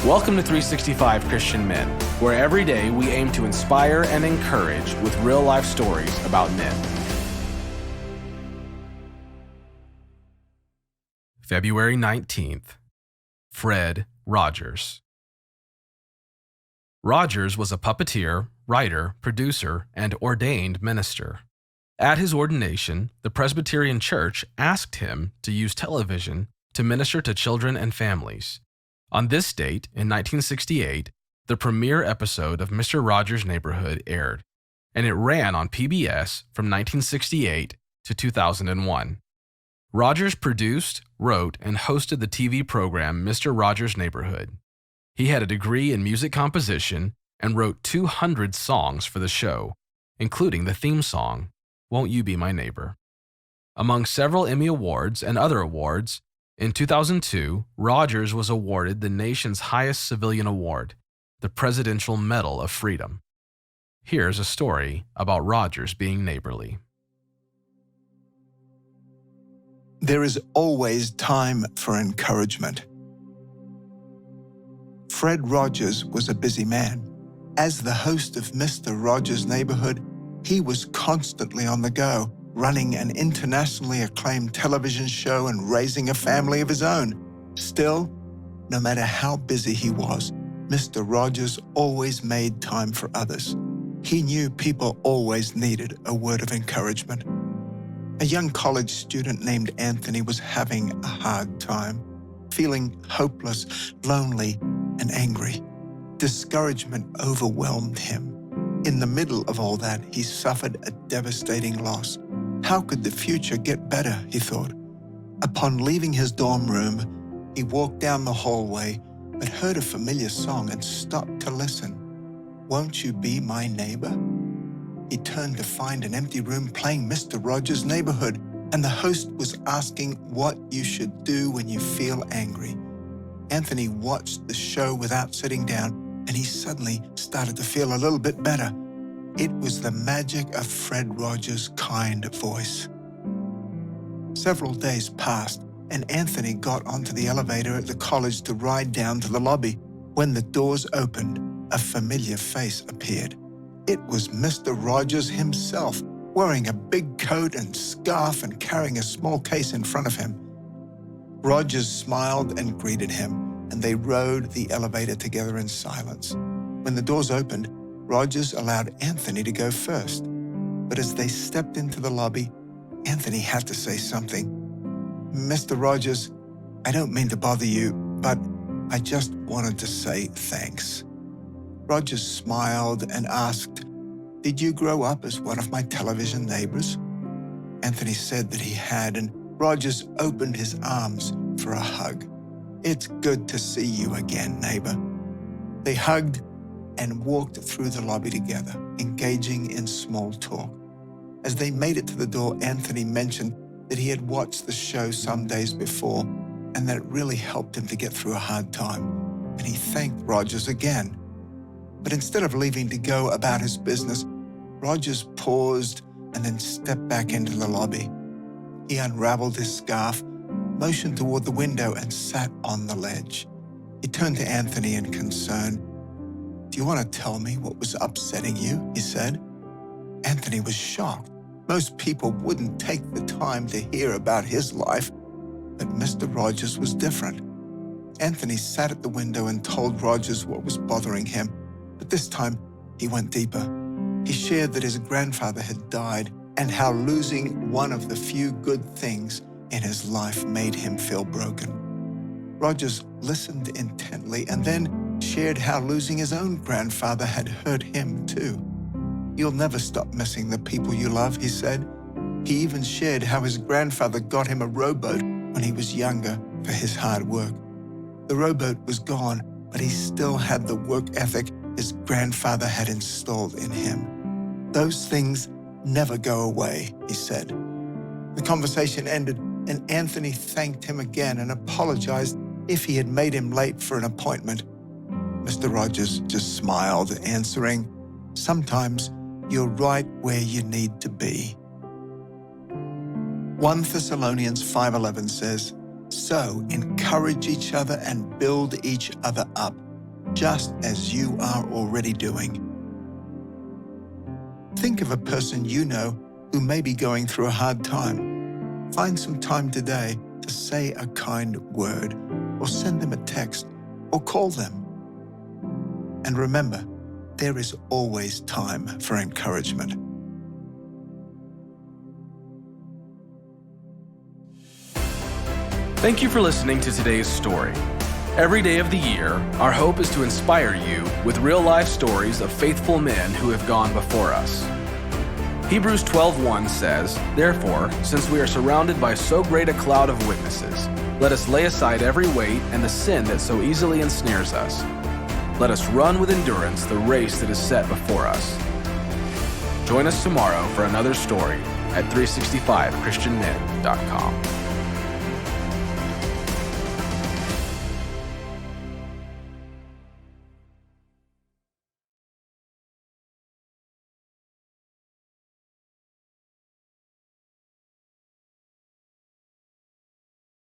Welcome to 365 Christian Men, where every day we aim to inspire and encourage with real-life stories about men. February 19th. Fred Rogers. Rogers was a puppeteer, writer, producer, and ordained minister. At his ordination, the Presbyterian Church asked him to use television to minister to children and families. On this date, in 1968, the premiere episode of Mr. Rogers' Neighborhood aired, and it ran on PBS from 1968 to 2001. Rogers produced, wrote, and hosted the TV program Mr. Rogers' Neighborhood. He had a degree in music composition and wrote 200 songs for the show, including the theme song, Won't You Be My Neighbor? Among several Emmy Awards and other awards, in 2002, Rogers was awarded the nation's highest civilian award, the Presidential Medal of Freedom. Here's a story about Rogers being neighborly. There is always time for encouragement. Fred Rogers was a busy man. As the host of Mr. Rogers' Neighborhood, he was constantly on the go, running an internationally acclaimed television show and raising a family of his own. Still, no matter how busy he was, Mr. Rogers always made time for others. He knew people always needed a word of encouragement. A young college student named Anthony was having a hard time, feeling hopeless, lonely, and angry. Discouragement overwhelmed him. In the middle of all that, he suffered a devastating loss. How could the future get better, he thought. Upon leaving his dorm room, he walked down the hallway, but heard a familiar song and stopped to listen. Won't You Be My Neighbor? He turned to find an empty room playing Mr. Rogers' Neighborhood, and the host was asking what you should do when you feel angry. Anthony watched the show without sitting down, and he suddenly started to feel a little bit better. It was the magic of Fred Rogers' kind voice. Several days passed, and Anthony got onto the elevator at the college to ride down to the lobby. When the doors opened, a familiar face appeared. It was Mr. Rogers himself, wearing a big coat and scarf and carrying a small case in front of him. Rogers smiled and greeted him, and they rode the elevator together in silence. When the doors opened, Rogers allowed Anthony to go first. But as they stepped into the lobby, Anthony had to say something. Mr. Rogers, I don't mean to bother you, but I just wanted to say thanks. Rogers smiled and asked, Did you grow up as one of my television neighbors? Anthony said that he had, and Rogers opened his arms for a hug. It's good to see you again, neighbor. They hugged and walked through the lobby together, engaging in small talk. As they made it to the door, Anthony mentioned that he had watched the show some days before and that it really helped him to get through a hard time, and he thanked Rogers again. But instead of leaving to go about his business, Rogers paused and then stepped back into the lobby. He unraveled his scarf, motioned toward the window, and sat on the ledge. He turned to Anthony in concern. Do you want to tell me what was upsetting you? He said. Anthony was shocked. Most people wouldn't take the time to hear about his life, but Mr. Rogers was different. Anthony sat at the window and told Rogers what was bothering him, but this time he went deeper. He shared that his grandfather had died and how losing one of the few good things in his life made him feel broken. Rogers listened intently and then shared how losing his own grandfather had hurt him too. You'll never stop missing the people you love, he said. He even shared how his grandfather got him a rowboat when he was younger for his hard work. The rowboat was gone, but he still had the work ethic his grandfather had installed in him. Those things never go away, he said. The conversation ended, and Anthony thanked him again and apologized if he had made him late for an appointment. Mr. Rogers just smiled, answering, Sometimes you're right where you need to be. 1 Thessalonians 5:11 says, So encourage each other and build each other up, just as you are already doing. Think of a person you know who may be going through a hard time. Find some time today to say a kind word, or send them a text, or call them. And remember, there is always time for encouragement. Thank you for listening to today's story. Every day of the year, our hope is to inspire you with real-life stories of faithful men who have gone before us. Hebrews 12:1 says, "Therefore, since we are surrounded by so great a cloud of witnesses, let us lay aside every weight and the sin that so easily ensnares us. Let us run with endurance the race that is set before us." Join us tomorrow for another story at 365christianmen.com.